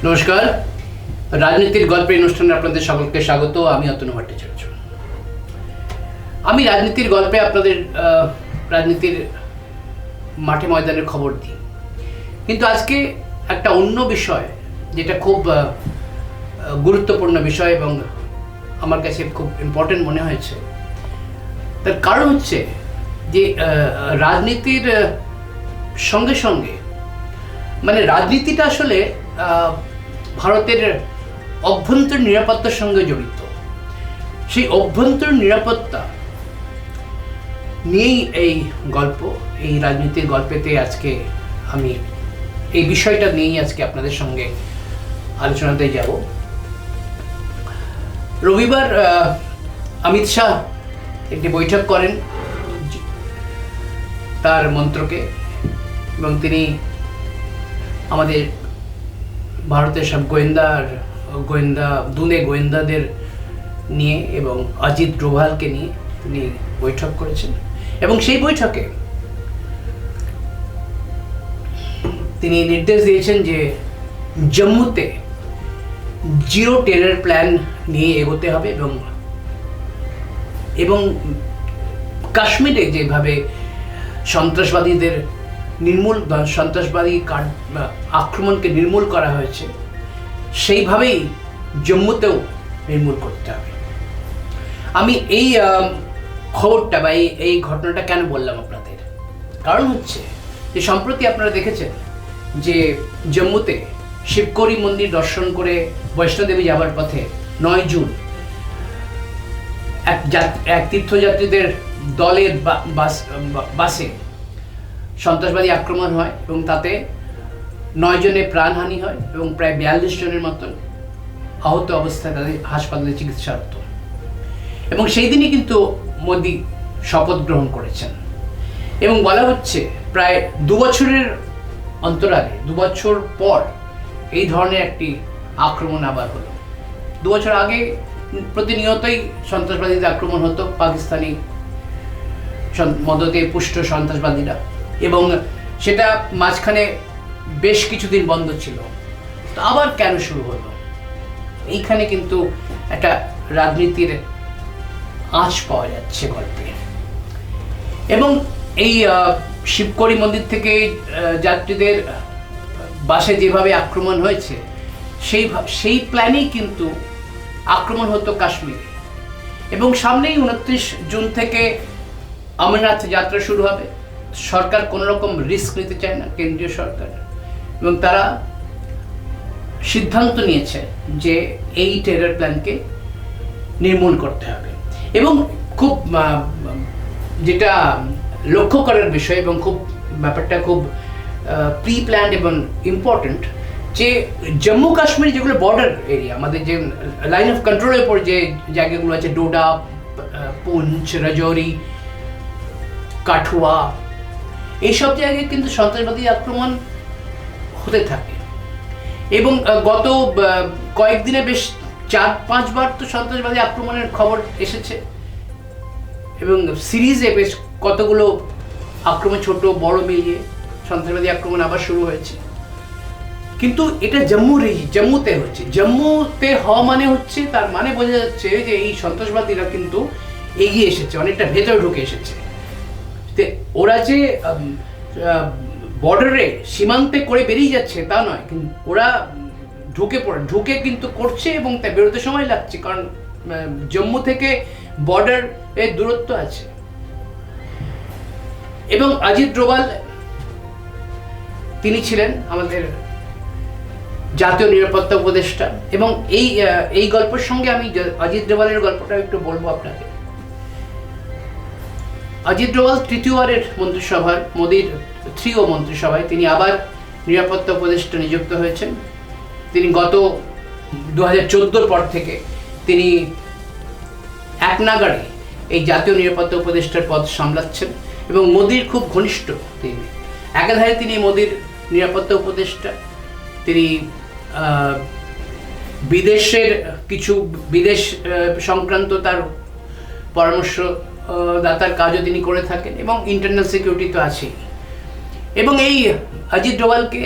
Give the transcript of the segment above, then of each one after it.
নমস্কার, রাজনীতির গল্পের অনুষ্ঠানে আপনাদের সকলকে স্বাগত। আমি অতনু ভট্টাচার্য। আমি রাজনীতির গল্পে আপনাদের রাজনীতির মাঠে ময়দানের খবর দিই, কিন্তু আজকে একটা অন্য বিষয় যেটা খুব গুরুত্বপূর্ণ বিষয় এবং আমার কাছে খুব ইম্পর্টেন্ট মনে হয়েছে। তার কারণ হচ্ছে যে রাজনীতির সঙ্গে সঙ্গে মানে রাজনীতিটা আসলে ভারতের অভ্যন্তরীণ নিরাপত্তার সঙ্গে জড়িত। সেই অভ্যন্তরীণ নিরাপত্তা নিয়েই এই গল্প, এই রাজনীতির গল্পেতে আজকে আমি এই বিষয়টা নিয়েই আজকে আপনাদের সঙ্গে আলোচনাতে যাব। রবিবার অমিত শাহ একটি বৈঠক করেন তার মন্ত্রকে, এবং তিনি আমাদের ভারতের সব গোয়েন্দাদের নিয়ে এবং অজিত ডোভালকে নিয়ে তিনি বৈঠক করেছেন। এবং সেই বৈঠকে তিনি নির্দেশ দিয়েছেন যে জম্মুতে জিরো টেরর প্ল্যান নিয়ে এগোতে হবে এবং কাশ্মীরে যেভাবে সন্ত্রাসবাদী আক্রমণকে নির্মূল করা হয়েছে সেইভাবেই জম্মুতেও নির্মূল করতে হবে। আমি এই খবরটা বা এই ঘটনাটা কেন বললাম আপনাদের, কারণ হচ্ছে যে সম্প্রতি আপনারা দেখেছেন যে জম্মুতে শিবকরি মন্দির দর্শন করে বৈষ্ণোদেবী যাওয়ার পথে 9 জুন এক তীর্থযাত্রীদের দলের বাসে সন্ত্রাসবাদী আক্রমণ হয় এবং তাতে 9 জনের প্রাণহানি হয় এবং প্রায় 42 জনের মতন আহত অবস্থায় তাদের হাসপাতালে চিকিৎসারত। এবং সেই দিনই কিন্তু মোদি শপথ গ্রহণ করেছেন এবং বলা হচ্ছে প্রায় 2 বছরের অন্তরালে 2 বছর পর এই ধরনের একটি আক্রমণ আবার হলো। 2 বছর আগে প্রতিনিয়তই সন্ত্রাসবাদীদের আক্রমণ হতো, পাকিস্তানি মদতে পুষ্ট সন্ত্রাসবাদীরা, এবং সেটা মাঝখানে বেশ কিছুদিন বন্ধ ছিল। তো আবার কেন শুরু হলো? এইখানে কিন্তু একটা রাজনীতির আঁচ পাওয়া যাচ্ছে গল্পে। এবং এই শিবকরি মন্দির থেকে যাত্রীদের বাসে যেভাবে আক্রমণ হয়েছে সেই প্ল্যানেই কিন্তু আক্রমণ হতো কাশ্মীরে। এবং সামনেই 29 জুন থেকে অমরনাথ যাত্রা শুরু হবে। সরকার কোনো রকম রিস্ক নিতে চায় না, কেন্দ্রীয় সরকার, এবং তারা সিদ্ধান্ত নিয়েছে যে এই টেরর প্ল্যানকে নির্মূল করতে হবে। এবং খুব যেটা লক্ষ্য করার বিষয় এবং ব্যাপারটা খুব প্রি প্ল্যান্ড এবং ইম্পর্টেন্ট, যে জম্মু কাশ্মীর যেগুলো বর্ডার এরিয়া, আমাদের যে লাইন অফ কন্ট্রোলের উপর যে জায়গাগুলো আছে, ডোডা, পুঞ্চ, রাজৌরি, কাঠুয়া, এইসব জায়গায় কিন্তু সন্ত্রাসবাদী আক্রমণ হতে থাকে। এবং গত কয়েকদিনে বেশ 4-5 বার তো সন্ত্রাসবাদী আক্রমণের খবর এসেছে, এবং সিরিজে বেশ কতগুলো আক্রমণ ছোট বড় মিলিয়ে সন্ত্রাসবাদী আক্রমণ আবার শুরু হয়েছে। কিন্তু এটা জম্মুতে হচ্ছে। জম্মুতে হওয়া মানে হচ্ছে, তার মানে বোঝা যাচ্ছে যে এই সন্ত্রাসবাদীরা কিন্তু এগিয়ে এসেছে, অনেকটা ভেতরে ঢুকে এসেছে। ওরা যে বর্ডারে সীমান্তে করে বেরিয়ে যাচ্ছে তা নয়, কিন্তু ওরা ঢুকে কিন্তু করছে, এবং তা বেরোতে সময় লাগছে, কারণ জম্মু থেকে বর্ডার এর দূরত্ব আছে। এবং অজিত ডোভাল তিনি ছিলেন আমাদের জাতীয় নিরাপত্তা উপদেষ্টা, এবং এই গল্পের সঙ্গে আমি অজিত ডোভালের গল্পটা একটু বলবো আপনাকে। অজিত ডোভাল তৃতীয়বারের মন্ত্রিসভার মোদির 3 মন্ত্রিসভায় তিনি আবার নিরাপত্তা উপদেষ্টা নিযুক্ত হয়েছেন। তিনি গত 2014 পর থেকে তিনি এক নাগাড়ে এই জাতীয় নিরাপত্তা উপদেষ্টার পদ সামলাচ্ছেন এবং মোদির খুব ঘনিষ্ঠ তিনি। একাধারে তিনি মোদির নিরাপত্তা উপদেষ্টা, তিনি বিদেশ সংক্রান্ত তার পরামর্শদাতার কাজও তিনি করে থাকেন, এবং ইন্টারনাল সিকিউরিটি তো আছেই। এবং এই অজিত ডোভালকে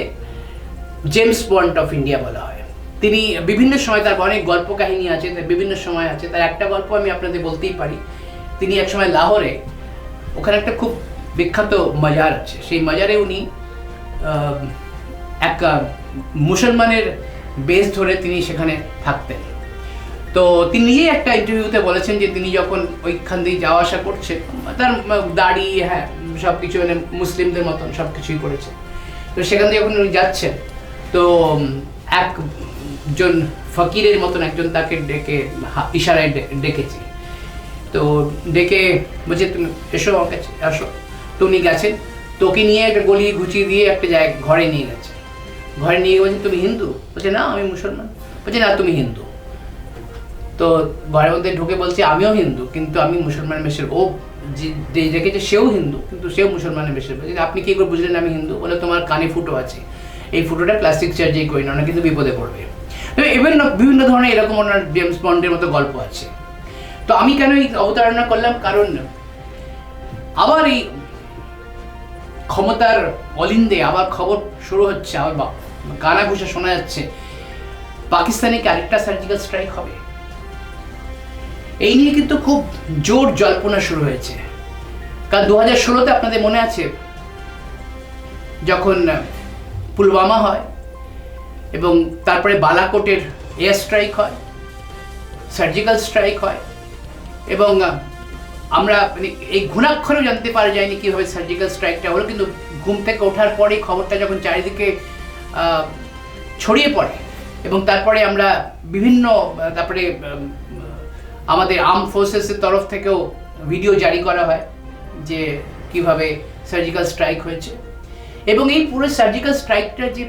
জেমস বন্ড অফ ইন্ডিয়া বলা হয়। তিনি বিভিন্ন সময়, তার অনেক গল্প কাহিনী আছে, তার বিভিন্ন সময় আছে। তার একটা গল্প আমি আপনাদের বলতেই পারি। তিনি এক সময় লাহোরে, ওখানে একটা খুব বিখ্যাত মাজার আছে, সেই মাজারে উনি এক মুসলমানের বেশ ধরে তিনি সেখানে থাকতেন। তো তিনি নিজেই একটা ইন্টারভিউতে বলেছেন যে তিনি যখন ওইখান দিয়ে যাওয়া আসা করছে, তার দাড়ি, হ্যাঁ, সব কিছু মানে মুসলিমদের মতন সব কিছুই করেছে। তো সেখান দিয়ে যখন উনি যাচ্ছেন, তো একজন ফকিরের মতন একজন তাকে ডেকে ইশারায় ডেকেছে। তো ডেকে বলছে তুমি এসো আমার কাছে, আসো। তো উনি গেছেন, তো ওকে নিয়ে একটা গলি ঘুচিয়ে দিয়ে একটা জায়গায় ঘরে নিয়ে গেছে। ঘরে নিয়ে গিয়ে বলছেন তুমি হিন্দু? বলছে না, আমি মুসলমান। বলছে না, তুমি হিন্দু। তো ঘরের মধ্যে ঢুকে বলছে আমিও হিন্দু, কিন্তু আমি মুসলমানের বেশের। ও যে দেখেছে সেও হিন্দু, কিন্তু সেও মুসলমানের বেশের। বলছে আপনি কি করে বুঝলেন আমি হিন্দু? বলে তোমার কানে ফুটো আছে, এই ফুটোটা প্লাস্টিক সার্জারি করি না, কিন্তু বিপদে পড়বে। তো বিভিন্ন ধরনের এরকম ওনার জেমস বন্ডের মতো গল্প আছে। তো আমি কেন এই অবতারণা করলাম, কারণ আবার এই ক্ষমতার অলিন্দে আবার খবর শুরু হচ্ছে, আবার কানাঘুষা শোনা যাচ্ছে পাকিস্তানে কি আরেকটা সার্জিক্যাল স্ট্রাইক হবে। এই নিয়ে কিন্তু খুব জোর জল্পনা শুরু হয়েছে। কারণ 2016-তে আপনাদের মনে আছে যখন পুলওয়ামা হয় এবং তারপরে বালাকোটের এয়ার স্ট্রাইক হয়, সার্জিক্যাল স্ট্রাইক হয়, এবং আমরা মানে এই ঘুণাক্ষরেও জানতে পারা যায়নি কীভাবে সার্জিক্যাল স্ট্রাইকটা হলো। কিন্তু ঘুম থেকে ওঠার পরে খবরটা যখন চারিদিকে ছড়িয়ে পড়ে, এবং তারপরে আমরা বিভিন্ন, তারপরে আমাদের আর্ম ফোর্সেসের তরফ থেকেও ভিডিও জারি করা হয় যে কিভাবে সার্জিক্যাল স্ট্রাইক হয়েছে। এবং এই পুরো সার্জিক্যাল স্ট্রাইকটার যে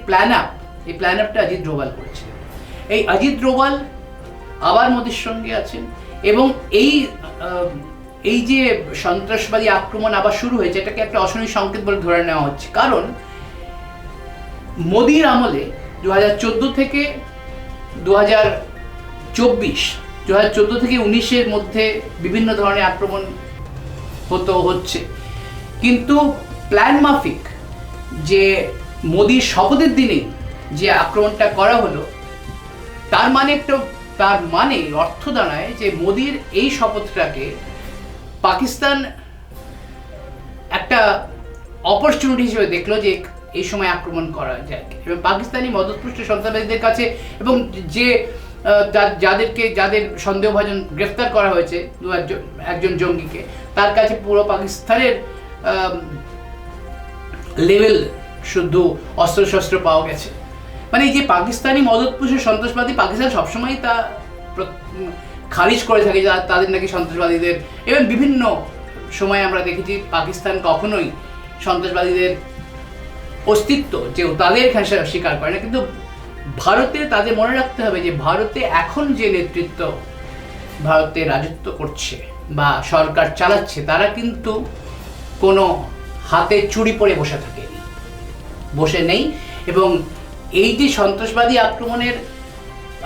এই প্ল্যান আপটা অজিত ডোভাল করেছে। এই অজিত ডোভাল আবার মোদির সঙ্গে আছেন, এবং এই যে সন্ত্রাসবাদী আক্রমণ আবার শুরু হয়েছে, এটাকে একটা অশনি সংকেত বলে ধরে নেওয়া হচ্ছে। কারণ মোদির আমলে 2014 থেকে 2024, 2014 থেকে 19-এর মধ্যে বিভিন্ন ধরনের আক্রমণ হচ্ছে, কিন্তু প্ল্যান মাফিক যে মোদির শপথের দিনেই যে আক্রমণটা করা হলো, তার মানে অর্থ দাঁড়ায় যে মোদির এই শপথটাকে পাকিস্তান একটা অপরচুনিটি হিসেবে দেখলো যে এই সময় আক্রমণ করা যায়, এবং পাকিস্তানি মদতপুষ্ট সন্ত্রাসবাদীদের কাছে, এবং যে যাদের সন্দেহভাজন গ্রেফতার করা হয়েছে একজন জঙ্গিকে, তার কাছে পুরো পাকিস্তানের লেভেল শুদ্ধ অস্ত্রশস্ত্র পাওয়া গেছে। মানে এই যে পাকিস্তানি মদতপুষ্ট সন্ত্রাসবাদী, পাকিস্তান সবসময় তা খারিজ করে থাকে তাদের নাকি সন্ত্রাসবাদীদের, এবং বিভিন্ন সময় আমরা দেখেছি পাকিস্তান কখনোই সন্ত্রাসবাদীদের অস্তিত্ব যে তাদের স্বীকার করে না। কিন্তু ভারতে তাদের মনে রাখতে হবে যে ভারতে এখন যে নেতৃত্ব ভারতে রাজত্ব করছে বা সরকার চালাচ্ছে, তারা কিন্তু কোনো হাতে চুরি পরে বসে নেই। এবং এই যে সন্ত্রাসবাদী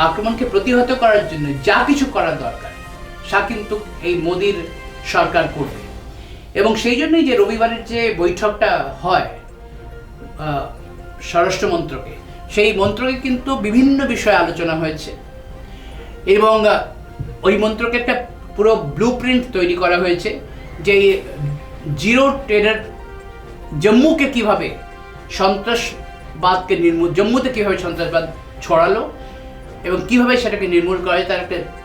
আক্রমণকে প্রতিহত করার জন্য যা কিছু করার দরকার, তা কিন্তু এই মোদির সরকার করবে। এবং সেই জন্যই যে রবিবারের যে বৈঠকটা হয় স্বরাষ্ট্র মন্ত্রকে, সেই মন্ত্রকে কিন্তু বিভিন্ন বিষয়ে আলোচনা হয়েছে, এবং ওই মন্ত্রকে একটা পুরো ব্লুপ্রিন্ট তৈরি করা হয়েছে যে জিরো টেরর জম্মুকে কিভাবে জম্মুতে কিভাবে সন্ত্রাসবাদ ছড়ালো এবং কিভাবে সেটাকে নির্মূল করা যায়,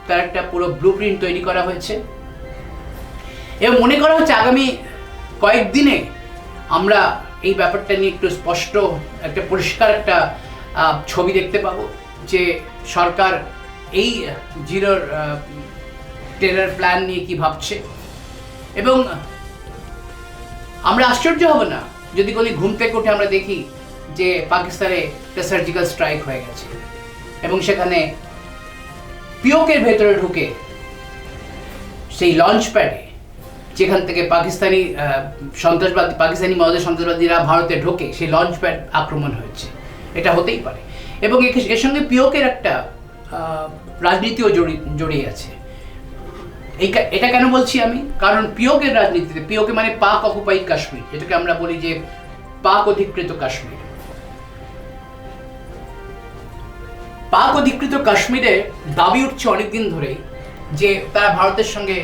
তার একটা পুরো ব্লুপ্রিন্ট তৈরি করা হয়েছে। এবং মনে করা হচ্ছে আগামী কয়েকদিনে আমরা এই ব্যাপারটা নিয়ে একটু স্পষ্ট, একটা পরিষ্কার একটা ছবি দেখতে পাবো যে সরকার এই জিরো টেরর প্ল্যান নিয়ে কি ভাবছে। এবং আমরা আশ্চর্য হব না যদি কোনো ঘুম থেকে উঠে আমরা দেখি যে পাকিস্তানে একটা সার্জিক্যাল স্ট্রাইক হয়ে গেছে, এবং সেখানে পিওকের ভেতরে ঢুকে সেই লঞ্চ প্যাডে, যেখান থেকে পাকিস্তানি মদদের সন্ত্রাসবাদীরা ভারতে ঢোকে, সেই লঞ্চ প্যাড আক্রমণ হয়েছে। এটা হতেই পারে, এবং এর সঙ্গে পিওকের একটা রাজনীতিও জড়িয়ে আছে। এটা কেন বলছি আমি? কারণ পিওকের রাজনীতিতে, পিওকে মানে পাক অকুপাইড কাশ্মীর, যেটাকে আমরা বলি যে পাক অধিকৃত কাশ্মীর, পাক অধিকৃত কাশ্মীরে দাবি উঠছে অনেকদিন ধরেই যে তারা ভারতের সঙ্গে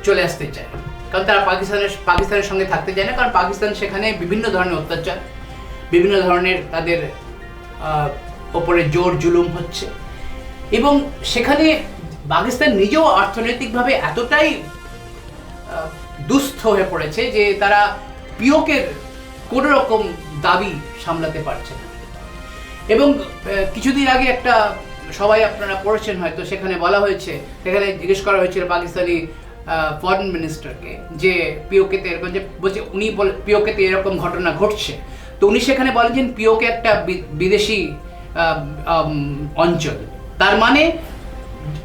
চলে আসতে চায়, কারণ তারা পাকিস্তানের সঙ্গে থাকতে চায় না, কারণ পাকিস্তান সেখানে বিভিন্ন ধরনের অত্যাচার, বিভিন্ন ধরনের তাদের ওপরে জোর জুলুম হচ্ছে, এবং সেখানে পাকিস্তান নিজেও অর্থনৈতিকভাবে এতটাই দুস্থ হয়ে পড়েছে যে তারা পিওকের কোনো রকম দাবি সামলাতে পারছে না। এবং কিছুদিন আগে একটা সবাই আপনারা পড়েছেন হয়তো, সেখানে বলা হয়েছে, সেখানে জিজ্ঞেস করা হয়েছিল পাকিস্তানি ফরেন মিনিস্টারকে যে পিওকেতে এরকম, যে বলছে উনি পিওকেতে এরকম ঘটনা ঘটছে, তো উনি সেখানে বলেন যে পিওকে একটা বিদেশি অঞ্চল, তার মানে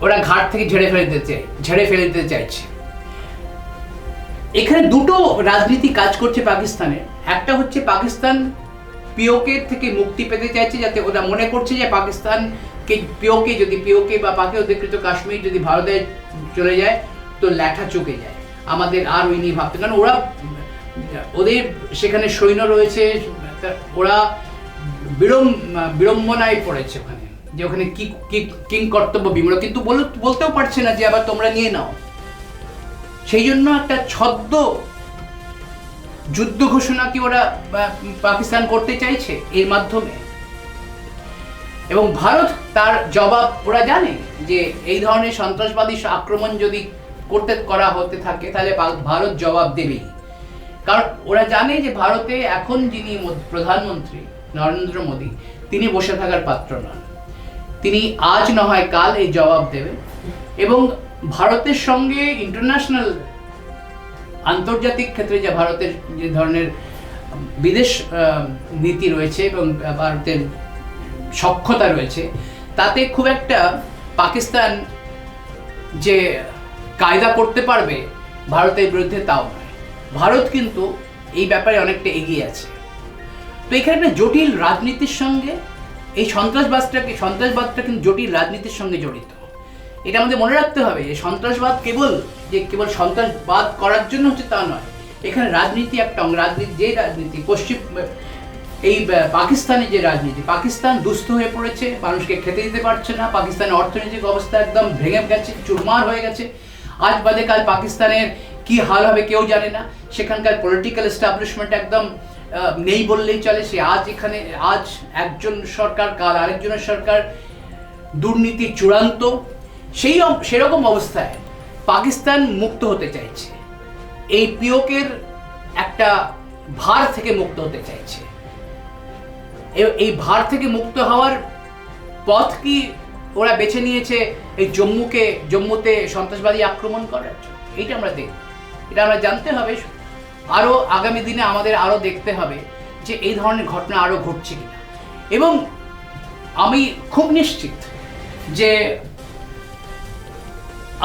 ওরা ঘাট থেকে ঝেড়ে ফেলে দিতে চাইছে। এখানে দুটো রাজনীতি কাজ করছে পাকিস্তানের। একটা হচ্ছে পাকিস্তান পিওকে থেকে মুক্তি পেতে চাইছে, যাতে ওরা মনে করছে যে পাকিস্তানকে পিওকে বা পাকে অধিকৃত কাশ্মীর যদি ভারতে চলে যায় তো ল্যাঠা চুকে যায়, আমাদের আর ওই নিয়ে ভাবতে, কারণ ওদের সেখানে সৈন্য রয়েছে, ওরা বিড়ম্বনায় পড়েছে ওখানে, যে ওখানে কি কিং কর্তব্য বিমূঢ়, কিন্তু বলতেও পারছে না যে আবার তোমরা নিয়ে নাও। সেই জন্য একটা ছদ্ম যুদ্ধ ঘোষণা কি ওরা পাকিস্তান করতে চাইছে এর মাধ্যমে, এবং ভারত তার জবাব, ওরা জানে যে এই ধরনের সন্ত্রাসবাদী আক্রমণ যদি করা হতে থাকে তাহলে ভারত জবাব দেবেই, কারণ ওরা জানে যে ভারতে এখন যিনি প্রধানমন্ত্রী নরেন্দ্র মোদী, তিনি বসে থাকার পাত্র নন, তিনি আজ না হয় কাল এই জবাব দেবে। এবং ভারতের সঙ্গে ইন্টারন্যাশনাল আন্তর্জাতিক ক্ষেত্রে যে ভারতের যে ধরনের বিদেশ নীতি রয়েছে এবং ভারতের সক্ষতা রয়েছে, তাতে খুব একটা পাকিস্তান যে কায়দা করতে পারবে ভারতের বিরুদ্ধে তাও নয়। ভারত কিন্তু এই ব্যাপারে অনেকটা এগিয়ে আছে। তো এখানে একটা জটিল রাজনীতির সঙ্গে এই সন্ত্রাসবাদটা কিন্তু জটিল রাজনীতির সঙ্গে জড়িত। এটা আমাদের মনে রাখতে হবে যে সন্ত্রাসবাদ কেবল সন্ত্রাসবাদ করার জন্য হচ্ছে তা নয়, এখানে রাজনীতি একটা অঙ্গ। রাজনীতি এই পাকিস্তানের যে রাজনীতি, পাকিস্তান দুস্থ হয়ে পড়েছে, মানুষকে খেতে দিতে পারছে না, পাকিস্তানের অর্থনৈতিক অবস্থা একদম ভেঙে গেছে, চুরমার হয়ে গেছে। আজ বাদে কাল পাকিস্তানের কি হাল হবে কেউ জানে না, সেখানকার পলিটিক্যাল এস্টাবলিশমেন্ট একদম নেই বললেই চলে। সে আজ একজন সরকার, কাল আরেকজনের সরকার, দুর্নীতি চূড়ান্ত। সেরকম অবস্থায় পাকিস্তান মুক্ত হতে চাইছে, এই পিওকের একটা ভার থেকে মুক্ত হতে চাইছে। এই ভার থেকে মুক্ত হওয়ার পথ কি ওরা বেছে নিয়েছে এই জম্মুতে সন্ত্রাসবাদী আক্রমণ করার জন্য? এইটা আমরা দেখব, এটা আমরা জানতে হবে। আরও আগামী দিনে আমাদের আরও দেখতে হবে যে এই ধরনের ঘটনা আরও ঘটছে কিনা। এবং আমি খুব নিশ্চিত যে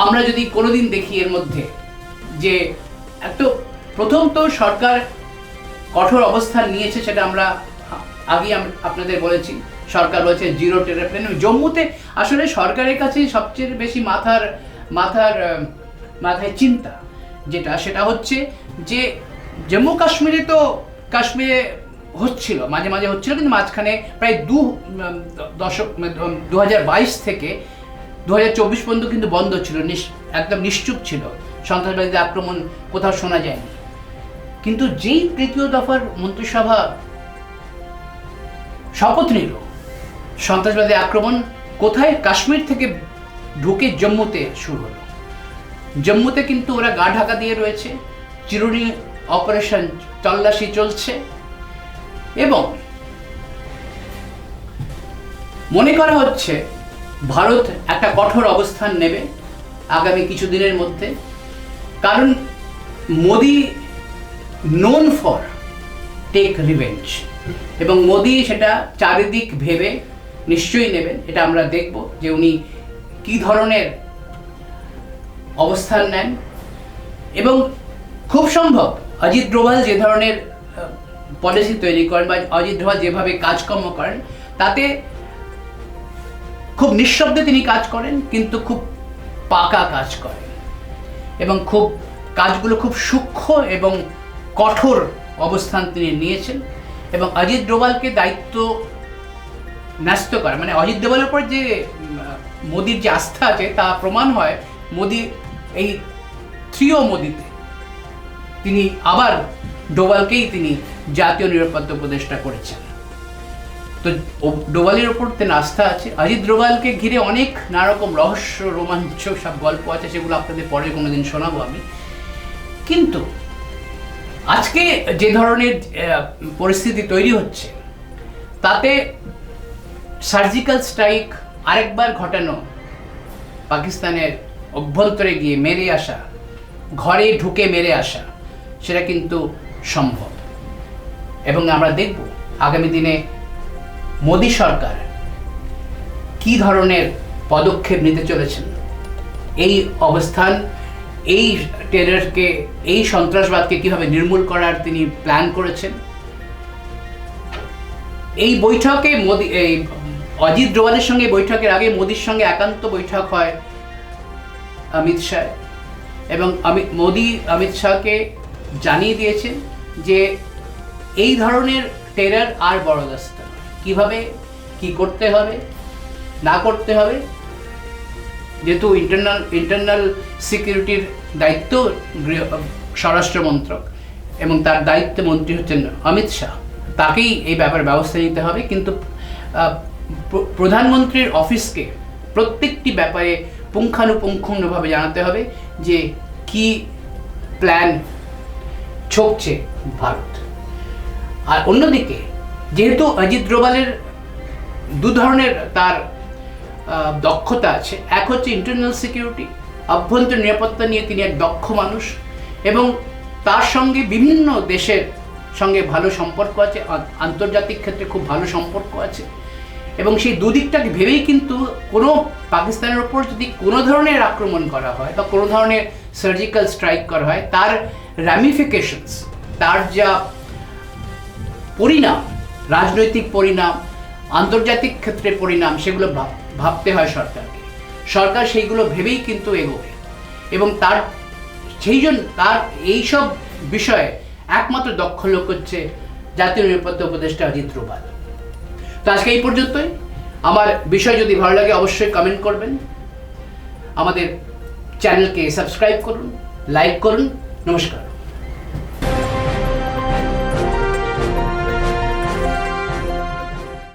আমরা যদি কোনোদিন দেখি এর মধ্যে যে প্রথম তো সরকার কঠোর অবস্থান নিয়েছে, সেটা আমরা আগেই আপনাদের বলেছি, সরকার বলেছে জিরো টেরর প্ল্যান। জম্মুতে আসলে সরকারের কাছে সবচেয়ে বেশি মাথায় চিন্তা সেটা হচ্ছে যে জম্মু কাশ্মীরে হচ্ছিল, মাঝে মাঝে হচ্ছিল, কিন্তু মাঝখানে প্রায় 2022 থেকে 2024 পর্যন্ত কিন্তু বন্ধ ছিল, একদম নিশ্চুপ ছিল, সন্ত্রাসবাদীদের আক্রমণ কোথাও শোনা যায়নি। কিন্তু যেই তৃতীয় দফার মন্ত্রিসভা শপথ নিল, সন্ত্রাসবাদী আক্রমণ কোথায়? কাশ্মীর থেকে ঢুকে জম্মুতে শুরু হলো। জম্মুতে কিন্তু ওরা গা ঢাকা দিয়ে রয়েছে, চিরুনি অপারেশন তল্লাশি চলছে, এবং মনে করা হচ্ছে ভারত একটা কঠোর অবস্থান নেবে আগামী কিছুদিনের মধ্যে, কারণ Modi known for take revenge, এবং মোদি সেটা চারিদিক ভেবে নিশ্চয়ই নেবেন। এটা আমরা দেখব যে উনি কি ধরনের অবস্থান নেন, এবং খুব সম্ভব অজিত ডোভাল যে ধরনের পলিসি তৈরি করেন বা অজিত ডোভাল যেভাবে কাজকর্ম করেন, তাতে খুব নিঃশব্দে তিনি কাজ করেন, কিন্তু খুব পাকা কাজ করেন, এবং কাজগুলো খুব সূক্ষ্ম এবং কঠোর অবস্থান তিনি নিয়েছেন। এবং অজিত ডোভালকে দায়িত্ব ন্যস্ত করা, মানে অজিত দোভালের উপর যে মোদির যে আস্থা আছে তা প্রমাণ হয় মোদি এই থ্রিও মোদিতে তিনি আবার ডোভালকেই তিনি জাতীয় নিরাপত্তা উপদেষ্টা করেছেন। তো ডোভালের ওপর তেন আস্থা আছে। অজিত ডোভালকে ঘিরে অনেক নানারকম রহস্য রোমাঞ্চ সব গল্প আছে, সেগুলো আপনাদের পরে কোনোদিন শোনাবো আমি। কিন্তু আজকে যে ধরনের পরিস্থিতি তৈরি হচ্ছে তাতে সার্জিক্যাল স্ট্রাইক আরেকবার ঘটানো, পাকিস্তানের অভ্যন্তরে গিয়ে মেরে আসা, ঘরে ঢুকে মেরে আসা, সেটা কিন্তু সম্ভব। এবং আমরা দেখব আগামী দিনে মোদী সরকার কি ধরনের পদক্ষেপ নিতে চলেছেন। এই অবস্থান, এই টেররকে, এই সন্ত্রাসবাদকে কিভাবে নির্মূল করার তিনি প্ল্যান করেছেন। এই বৈঠকে মোদি, এই অজিত ডোভালের সঙ্গে বৈঠকের আগে মোদির সঙ্গে একান্ত বৈঠক হয় অমিত শাহ, এবং মোদি অমিত শাহকে জানিয়ে দিয়েছেন যে এই ধরনের টেরর আর বরদাস্ত নয়, কীভাবে কি করতে হবে না করতে হবে। যেহেতু ইন্টারনাল সিকিউরিটির দায়িত্ব স্বরাষ্ট্র মন্ত্রক এবং তার দায়িত্ব মন্ত্রী হচ্ছেন অমিত শাহ, তাকেই এই ব্যাপারে ব্যবস্থা নিতে হবে। কিন্তু প্রধানমন্ত্রীর অফিসকে প্রত্যেকটি ব্যাপারে পুঙ্খানুপুঙ্খভাবে জানাতে হবে যে কি প্ল্যান ছকছে ভারত। আর অন্যদিকে যেহেতু অজিত ডোভালের দু ধরনের তার দক্ষতা আছে, এক হচ্ছে ইন্টারনাল সিকিউরিটি, অভ্যন্তরীণ নিরাপত্তা নিয়ে তিনি এক দক্ষ মানুষ, এবং তার সঙ্গে বিভিন্ন দেশের সঙ্গে ভালো সম্পর্ক আছে, আন্তর্জাতিক ক্ষেত্রে খুব ভালো সম্পর্ক আছে। এবং সেই দুদিকটাকে ভেবেই কিন্তু কোনো পাকিস্তানের ওপর যদি কোনো ধরনের আক্রমণ করা হয় বা কোনো ধরনের সার্জিক্যাল স্ট্রাইক করা হয়, তার র্যামিফিকেশনস, তার যা পরিণাম, রাজনৈতিক পরিণাম, আন্তর্জাতিক ক্ষেত্রে পরিণাম, সেগুলো ভাবতে হয় সরকারকে। সরকার সেইগুলো ভেবেই কিন্তু এগোবে, এবং তার সেই জন্য তার এইসব বিষয়ে একমাত্র দক্ষ লোক হচ্ছে জাতীয় নিরাপত্তা উপদেষ্টা অজিত ডোভাল। তো আজকে এই পর্যন্তই। আমার বিষয় যদি ভালো লাগে অবশ্যই কমেন্ট করবেন, আমাদের চ্যানেলকে সাবস্ক্রাইব করুন, লাইক করুন। নমস্কার।